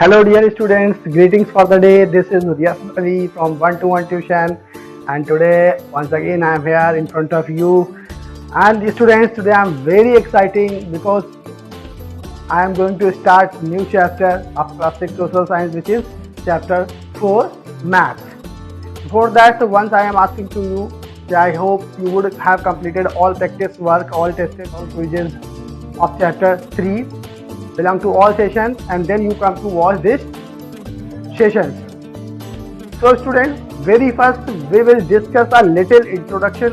Hello dear students, greetings for the day. This is Nuriyas Ali from 1 to 1 tuition, and today once again I am here in front of you. And students, today I am very exciting because I am going to start new chapter of class 6 social science, which is chapter 4 maths. Before that, once I am asking to you, I hope you would have completed all practice work, all tested, all quizzes of chapter 3 belong to all sessions, and then you come to watch this sessions. So students, very first we will discuss a little introduction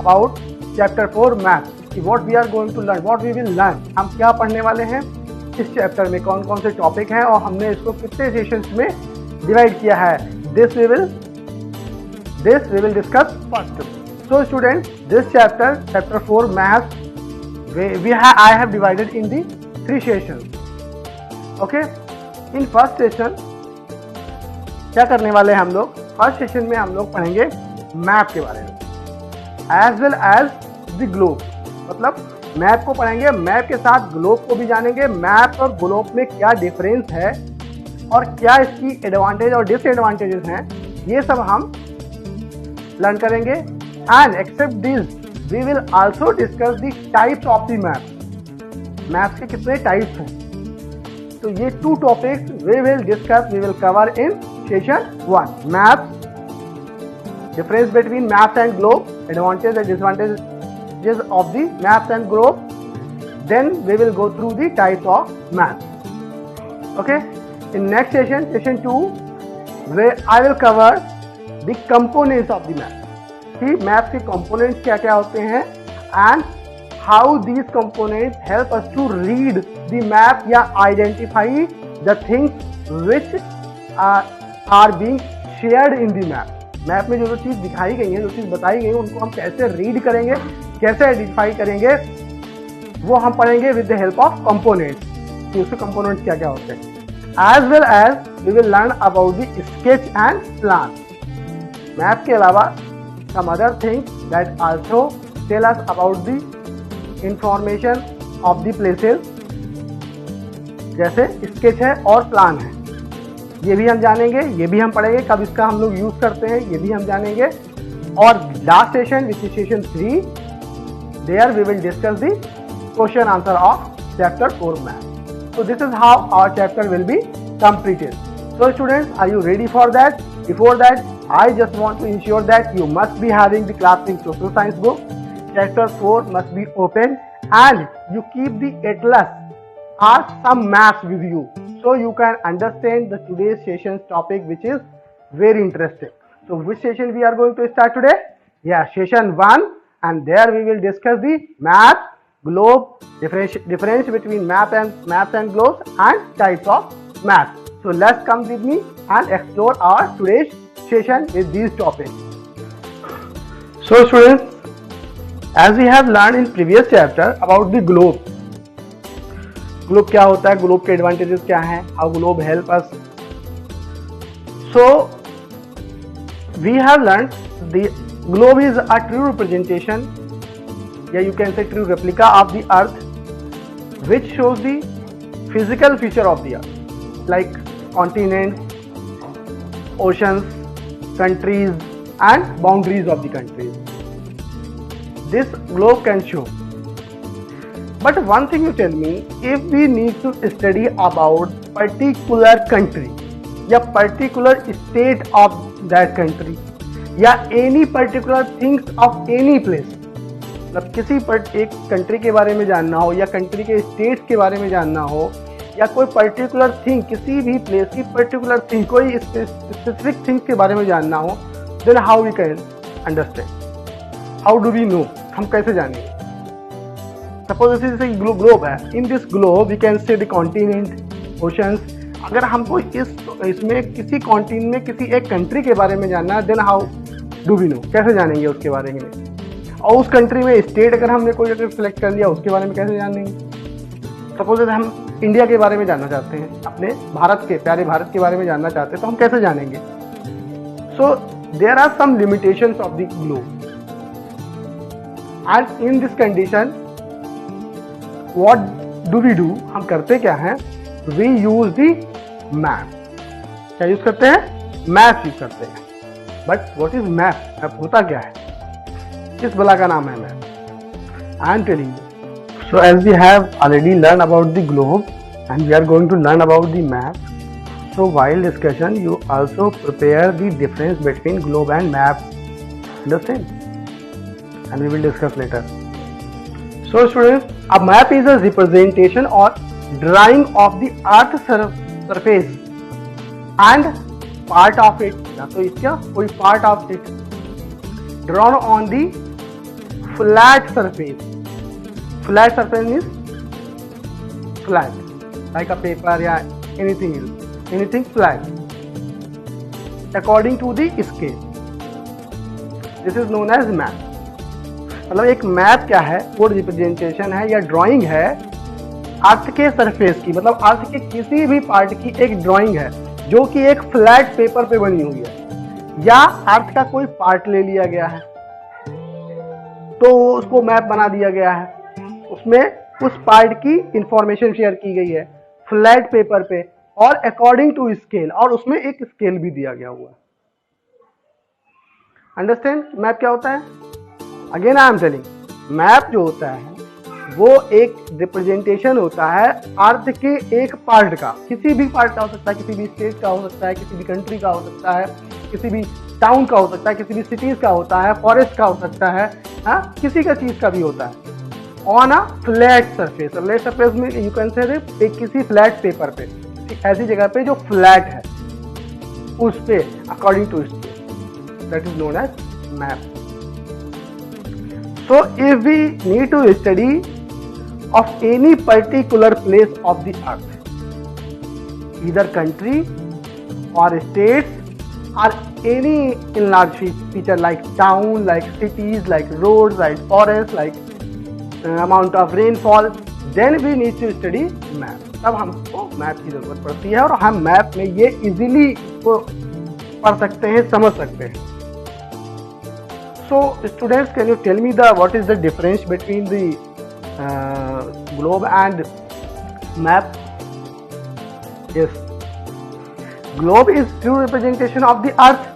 about chapter 4 maths. What we are going to learn, what we will learn, हम क्या पढ़ने वाले हैं इस chapter में, कौन कौन से टॉपिक हैं और हमने इसको कितने सेशंस में डिवाइड किया है. This we will discuss first. So students, this chapter 4 maths, I have divided in the 3 sessions. Okay, in first session क्या करने वाले हैं हम लोग. फर्स्ट सेशन में हम लोग पढ़ेंगे मैप के बारे में, as well as the globe. मतलब मैप को पढ़ेंगे, मैप के साथ ग्लोब को भी जानेंगे. मैप और ग्लोब में क्या डिफरेंस है और क्या इसकी एडवांटेज और डिसएडवांटेजेस हैं, ये सब हम लर्न करेंगे. And except this we will also discuss the types of the map. Maps के कितने टाइप्स हैं, तो ये 2 topics we will cover in session 1. Maps, difference between maps and globe, advantage and disadvantages of the maps and globe. Then we will go through the types of maps. Okay, in next session 2 where I will cover the components of the map. कि map के components क्या क्या होते हैं and how these components help us to read the map या identify the things which are being shared in the map. Map में जो चीज़ दिखाई गई है, जो चीज़ बताई गई है, उनको हम कैसे रीड करेंगे, कैसे आइडेंटिफाई करेंगे, वो हम पढ़ेंगे with the help of components. कि उसके कंपोनेंट्स क्या क्या होते हैं. As well as we will learn about the sketch and plan. Map के अलावा some other things that also tell us about the information of the places, जैसे sketch है और प्लान है, ये भी हम जानेंगे, ये भी हम पढ़ेंगे. कब इसका हम लोग यूज करते हैं ये भी हम जानेंगे. और last session which is session 3, there we will discuss the question answer of chapter 4 map. So this is how our chapter will be completed. So students, are you ready for that? Before that, I just want to ensure that you must be having the class 6 social science book. Chapter 4 must be open and you keep the atlas or some maps with you, so you can understand the today's session's topic, which is very interesting. So which session we are going to start today? Yeah, session 1, and there we will discuss the map, globe, difference between maps and globes, and types of maps. So let's come with me and explore our today's session with these topics. So students, as we have learned in previous chapter about the globe. Globe क्या होता है, globe के advantages क्या हैं, how globe help us. So we have learned the globe is a true representation, yeah, you can say true replica of the earth, which shows the physical feature of the earth, like continents, oceans, countries and boundaries of the countries. This globe can show. But one thing you tell me, if we need to study about particular country या particular state of that country या any particular things of any place, मतलब किसी एक country के बारे में जानना हो या कंट्री के स्टेट्स के बारे में जानना हो या कोई पर्टिकुलर थिंग, किसी भी प्लेस की पर्टिकुलर थिंग, कोई स्पेसिफिक थिंग के बारे में जानना हो, then how we can understand, how do we know, हम कैसे जानेंगे. सपोज जैसे ग्लोब है, in this globe we can see the continent, oceans. अगर हमको इसमें किसी कॉन्टिनेंट में किसी एक कंट्री के बारे में जानना है, then how do we know, कैसे जानेंगे उसके बारे में. और उस कंट्री में स्टेट अगर हमने कोई अगर सिलेक्ट कर लिया, उसके बारे में कैसे जानेंगे. सपोज हम इंडिया के बारे में जानना चाहते हैं, अपने भारत के प्यारे भारत के बारे में जानना चाहते हैं, तो हम कैसे जानेंगे. So there are some limitations of the globe, and in this condition what do we do, हम करते क्या हैं, वी यूज द मैप। क्या यूज करते हैं? मैप यूज करते हैं। But what is map? Map होता क्या है? किस बला का नाम है map? I am telling you. So as we have already learn about the globe and we are going to learn about the map. So while discussion you also prepare the difference between globe and map. Understand? And we will discuss later. So students, a map is a representation or drawing of the earth surface and part of it, या तो इसका कोई part of it drawn on the flat surface. Flat surface means flat, like a paper या anything else, anything flat according to the scale. This is known as map. मतलब एक map क्या है? वो रिप्रेजेंटेशन है या ड्राइंग है अर्थ के सरफेस की, मतलब अर्थ के किसी भी पार्ट की एक ड्राइंग है जो कि एक फ्लैट पेपर पे बनी हुई है, या अर्थ का कोई पार्ट ले लिया गया है तो उसको मैप बना दिया गया है, उसमें उस पार्ट की इंफॉर्मेशन शेयर की गई है फ्लैट पेपर पे और अकॉर्डिंग टू स्केल, और उसमें एक स्केल भी दिया गया हुआ है। अंडरस्टैंड? मैप क्या होता है? Again I am telling, map जो होता है वो एक रिप्रेजेंटेशन होता है अर्थ के एक पार्ट का, किसी भी पार्ट का हो सकता है, किसी भी स्टेट का हो सकता है, किसी भी कंट्री का हो सकता है, किसी भी टाउन का हो सकता है, किसी भी सिटीज का होता है, फॉरेस्ट का हो सकता है, हाँ, किसी का चीज का भी होता है on a flat surface. Flat surface में यू कैन से किसी फ्लैट पेपर पे, ऐसी जगह पे जो फ्लैट है उस पे according to scale, that is known as map. So if we need to study of any particular place of the earth, either country or states or any enlarged feature like town, like cities, like roads, like forests, like amount of rainfall, then we need to study map. तब हमको map की जरूरत पड़ती है और हम map में ये इजीली को पढ़ सकते हैं, समझ सकते हैं। So students, can you tell me what is the difference between the globe and map? Yes, globe is true representation of the earth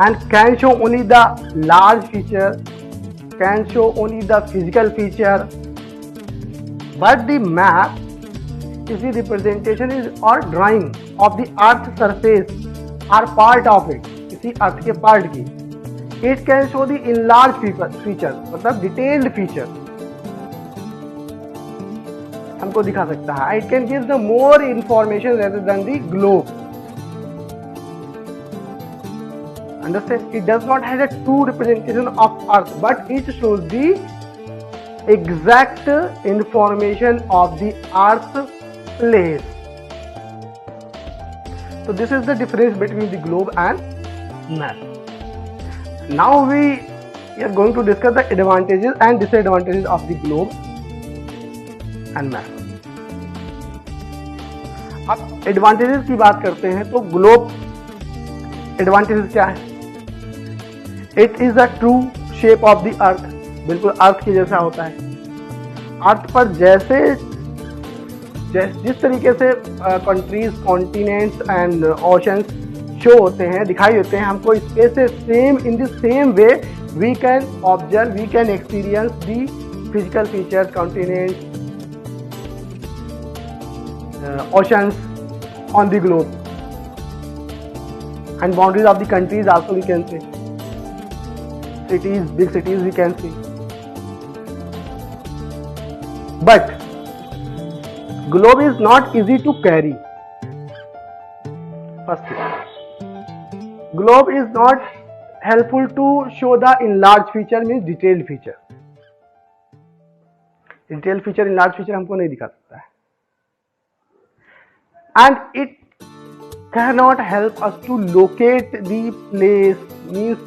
and can show only the large feature, can show only the physical feature, but the map is the representation is or drawing of the earth surface or part of it, किसी अर्थ के part की। It can show the enlarged features, मतलब detailed feature हमको दिखा सकता है। It can give the more information rather than the globe. Understand? It does not have a true representation of Earth, but it shows the exact information of the Earth place. So this is the difference between the globe and map. Now we are going to discuss the advantages and disadvantages of the globe and map. अब advantages की बात करते हैं तो globe advantages क्या है? It is a true shape of the earth, बिल्कुल अर्थ के जैसा होता है। अर्थ पर जिस तरीके से countries, continents and oceans show होते हैं, दिखाई देते हैं हमको स्पेस से, same in the same way we can observe, we can experience the physical features, continents, oceans on the globe and boundaries of the countries also we can see, cities, big cities we can see, but globe is not easy to carry. First thing, globe is not helpful to show the enlarged feature, means detailed feature. Detailed feature, enlarged feature हमको नहीं दिखा सकता है, and it cannot help us to locate the place, means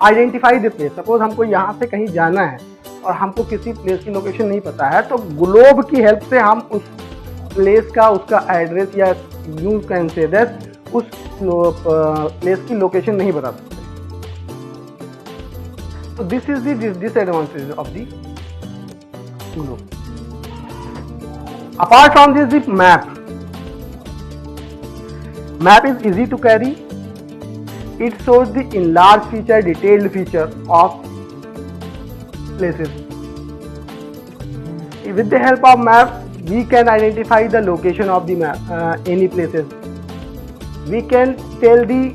identify the place. Suppose हमको यहाँ से कहीं जाना है और हमको किसी प्लेस की लोकेशन नहीं पता है, तो ग्लोब की हेल्प से हम उस प्लेस का, उसका एड्रेस या यू कैन से दैट उस प्लेस की लोकेशन नहीं बता सकते। तो this is the disadvantage of the globe. Apart from this the map, Map is easy to carry. It shows the enlarged feature, detailed feature of places. With the help of map, we can identify the location of the map, any places. We can tell the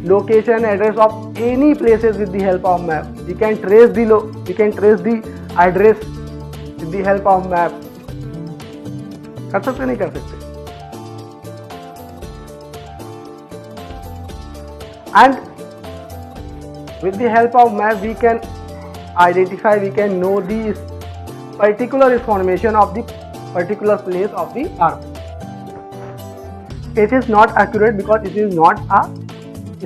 location, address of any places with the help of map. We can trace the address with the help of map. कर सकते नहीं कर सकते? And with the help of map, we can identify, we can know the particular information of the particular place of the earth. It is not accurate because it is not a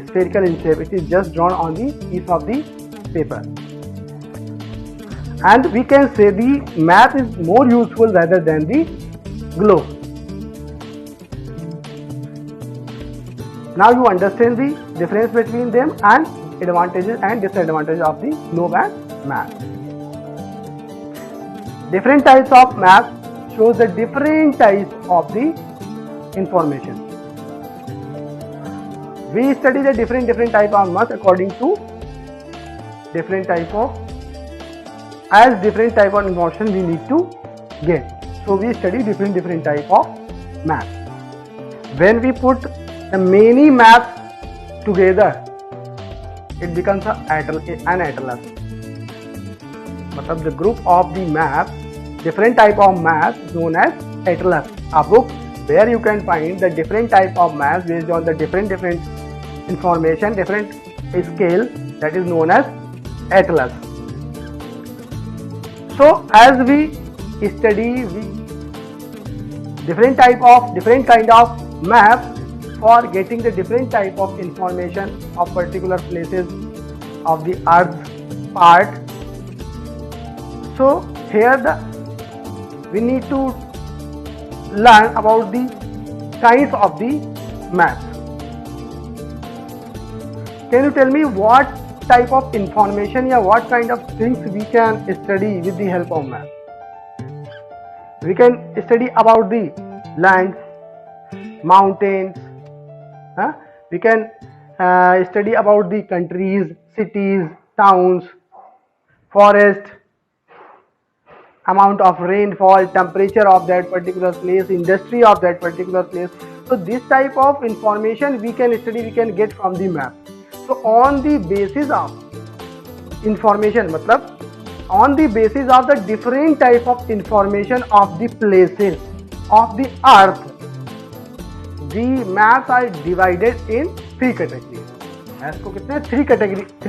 spherical in shape. It is just drawn on the piece of the paper. And we can say the map is more useful rather than the globe. Now you understand the difference between them and advantages and disadvantages of the globe and map. Different types of maps shows the different types of the information. We study the different type of maps according to different type of information we need to get. So we study different type of maps. When we put the many maps together, it becomes an atlas. मतलब the group of the maps, different type of maps known as atlas. A book where you can find the different type of maps based on the different information, different scale, that is known as atlas. So as we study different kind of maps for getting the different type of information of particular places of the earth part. So here we need to learn about the kinds of the maps. Can you tell me what type of information or what kind of things we can study with the help of map? We can study about the lands, mountains. We can study about the countries, cities, towns, forest, amount of rainfall, temperature of that particular place, industry of that particular place. So this type of information we can study, we can get from the map. So on the basis of information, on the basis of the different type of information of the places of the earth, the maps are divided in 3 categories. Maps को कितने 3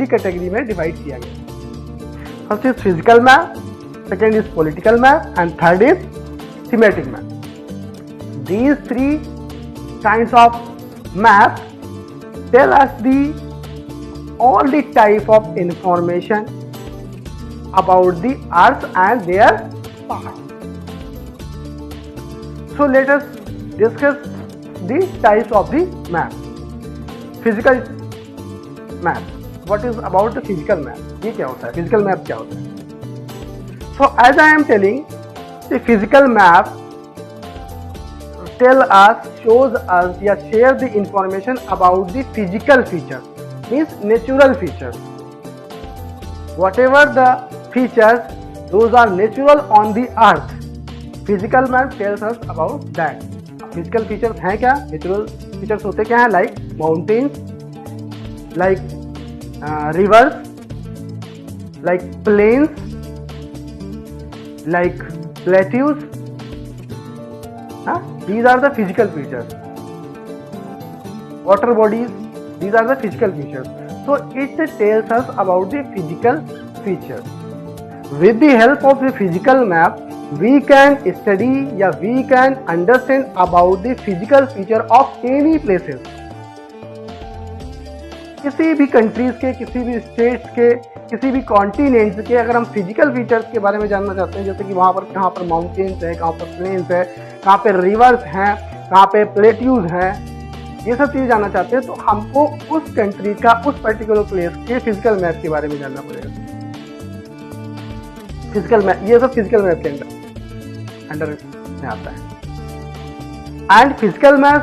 category में divide किया गया. First is physical map, second is political map, and third is thematic map. These 3 kinds of maps tell us all the type of information about the earth and their parts. So let us discuss the types of the map. Physical map. What is about the physical map? ये क्या होता है? Physical map क्या होता है? So as I am telling, the physical map shows us, share the information about the physical features, means natural features. Whatever the features, those are natural on the earth. Physical map tells us about that. Physical features हैं क्या? Natural features होते क्या हैं? Like mountains, like rivers, like plains, like plateaus. These are the physical features. Water bodies, these are the physical features. So it tells us about the physical features. With the help of the physical map, we can study we can understand about the physical feature of any places. किसी भी countries के, किसी भी states के, किसी भी continents के अगर हम फिजिकल फीचर्स के बारे में जानना चाहते हैं, जैसे कि वहाँ पर कहाँ पर माउंटेन्स है, कहाँ पर प्लेन्स है, कहाँ पे रिवर्स हैं, कहाँ पे प्लेट्यूज हैं, ये सब चीज़ जानना चाहते हैं, तो हमको उस कंट्री का, उस पर्टिकुलर प्लेस के फिजिकल मैप के बारे में जानना पड़ेगा. फिजिकल मैप, ये सब फिजिकल मैप के अंडर में आता है. And physical map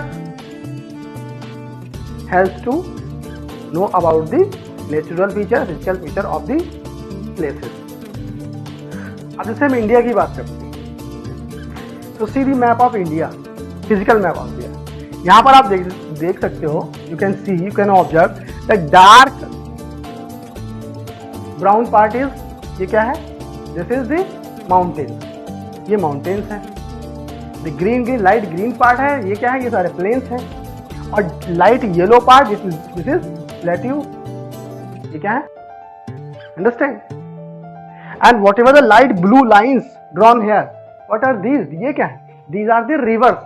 helps to know about the natural feature, physical feature of the places. अब जैसे हम इंडिया की बात करते हैं तो see the map of India, physical map of India. यहाँ पर आप देख सकते हो, you can observe the dark brown part is, ये क्या है, दिस इज द माउंटेन, ये माउंटेन्स है. The green light green part है, ये क्या है, ये सारे प्लेन्स हैं. और light yellow part this is plateau, ये क्या है, understand. And whatever the light blue lines drawn hair, what are these, ये क्या है, दीज आर द रिवर्स,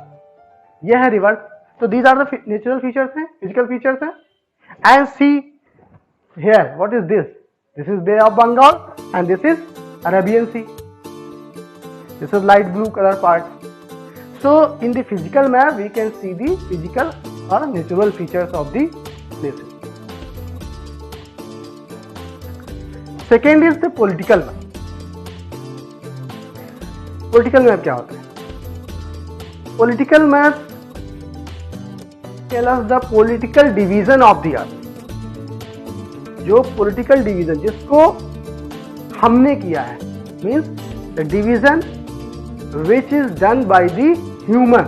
ये है रिवर्स. तो these are the natural features हैं, फिजिकल फीचर्स हैं. And see here, what is this, this is Bay of Bengal and this is Arabian Sea. This is light blue color part. So in the physical map we can see the physical or natural features of the places. Second is the political map. Political map क्या होता है? Political map tell us the political division of the earth. जो political division जिसको हमने किया है, means the division which is done by the human,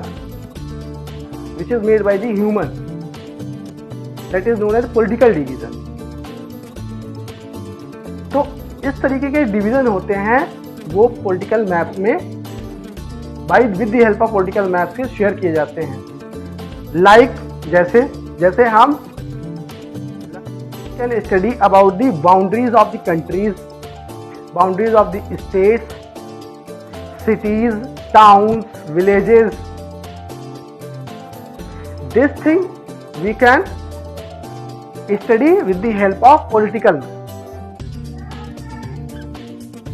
which is made by the human, that is known as political division. तो इस तरीके के division होते हैं वो पॉलिटिकल मैप में with the help of political map से शेयर किए जाते हैं. लाइक जैसे हम can study about the boundaries of the countries, boundaries of the states, cities, towns, villages. This thing we can study with the help of political map.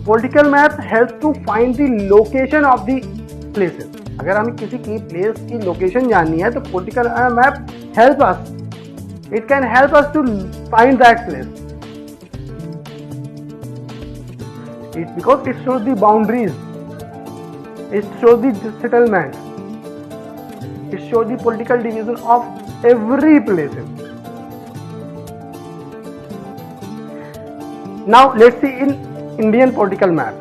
Political map helps to find the location of the places. अगर हमें किसी की place की location जाननी है तो political map help us. It can help us to find that place. Because it shows the boundaries. It shows the settlement. It shows the political division of every place. Now let's see in Indian political map.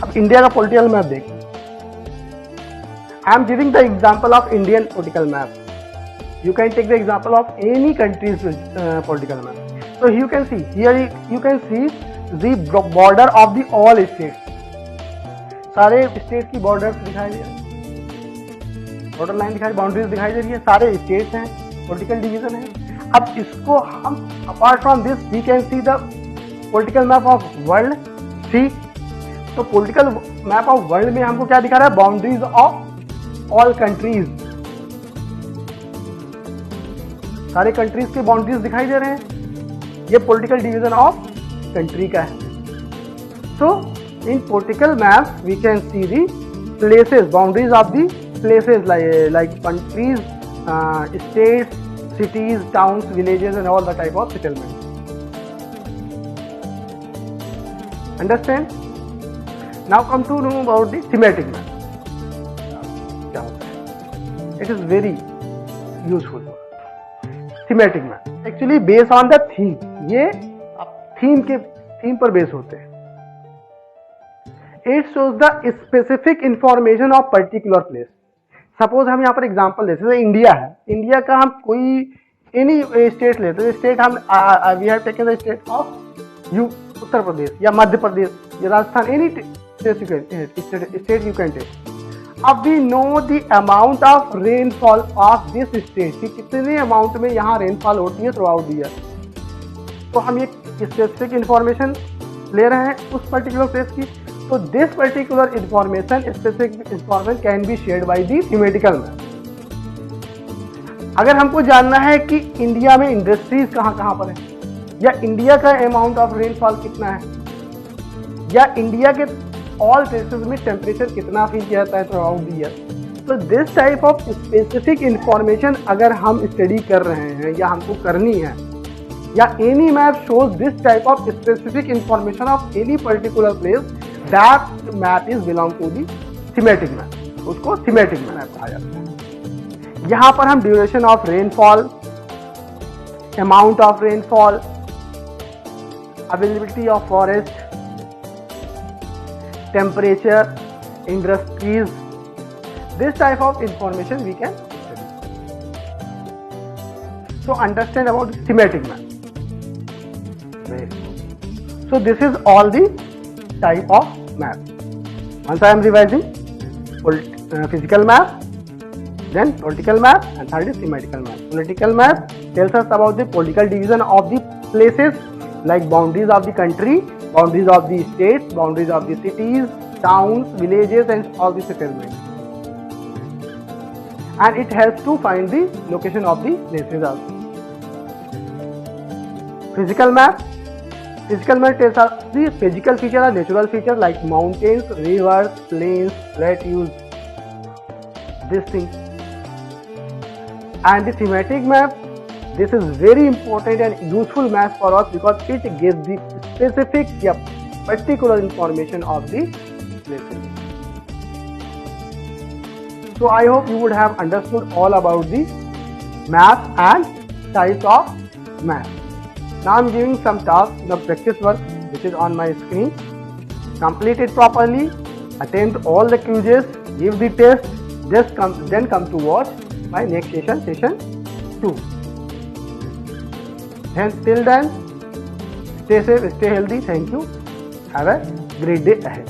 अब India का political map देखिए. I am giving the example of Indian political map. You can take the example of any country's political map. So you can see here, you can see the border of the all states. सारे state की border दिखाई दे रही है, border line दिखाई, boundaries दिखाई दे रही है, सारे स्टेट्स हैं, पॉलिटिकल डिवीजन है. अब इसको हम apart from this we can see the political map of world. See, तो पॉलिटिकल मैप ऑफ वर्ल्ड में हमको क्या दिखा रहा है, बाउंड्रीज ऑफ ऑल कंट्रीज, सारे कंट्रीज के बाउंड्रीज दिखाई दे रहे हैं. ये पॉलिटिकल डिवीजन ऑफ कंट्री का है. सो in political maps we can see the places, boundaries of the places like countries, states, cities, towns, villages and all the type of settlements. Understand? Now come to know about the thematic map. क्या होता है? It is very useful. Thematic map actually based on the theme. ये theme पर base होते हैं. It shows the specific information of particular place. Suppose हम यहाँ पर एग्जाम्पल देते हैं, इंडिया है, इंडिया का हम कोई एनी स्टेट लेते हैं. स्टेट हम we have taken the state of Uttar Pradesh या मध्य प्रदेश या Rajasthan, any state you can take. अब we know the amount of rainfall of this state, कि कितने अमाउंट में यहाँ रेनफॉल होती है थ्रू आउट द ईयर. तो हम ये स्पेसिफिक इंफॉर्मेशन ले रहे हैं उस पर्टिकुलर प्लेस की. So this particular information, specific information can be shared by the thematical map. अगर हमको जानना है कि इंडिया में इंडस्ट्रीज कहाँ पर है, या इंडिया का अमाउंट ऑफ रेनफॉल कितना है, या इंडिया के ऑल प्लेसेस में टेम्परेचर कितना फील किया जाता है थ्रू आउट द ईयर. तो this type of specific information अगर हम स्टडी कर रहे हैं या हमको करनी है, या any map shows this type of specific information of any particular place, that map is belong to the thematic map. उसको थीमेटिक मैप कहा जाता है. यहाँ पर हम duration of rainfall, amount of rainfall, availability of forest, temperature, industries. This type of information we can study. So understand about the thematic map. Very good. So this is all the type of map. Once I am revising, physical map, then political map, and third is thematical map. Political map tells us about the political division of the places, like boundaries of the country, boundaries of the states, boundaries of the cities, towns, villages, and all the settlements. And it helps to find the location of the places also. Physical map. Physical map tells us the physical features or natural features like mountains, rivers, plains, plateaus, these things. And the thematic map, this is very important and useful map for us because it gives the specific, particular information of the places. So I hope you would have understood all about the map and types of map. Now I am giving some tasks, the practice work which is on my screen. Complete it properly, attempt all the quizzes, give the test, then come to watch my next session 2. Till then, stay safe, stay healthy. Thank you. Have a great day ahead.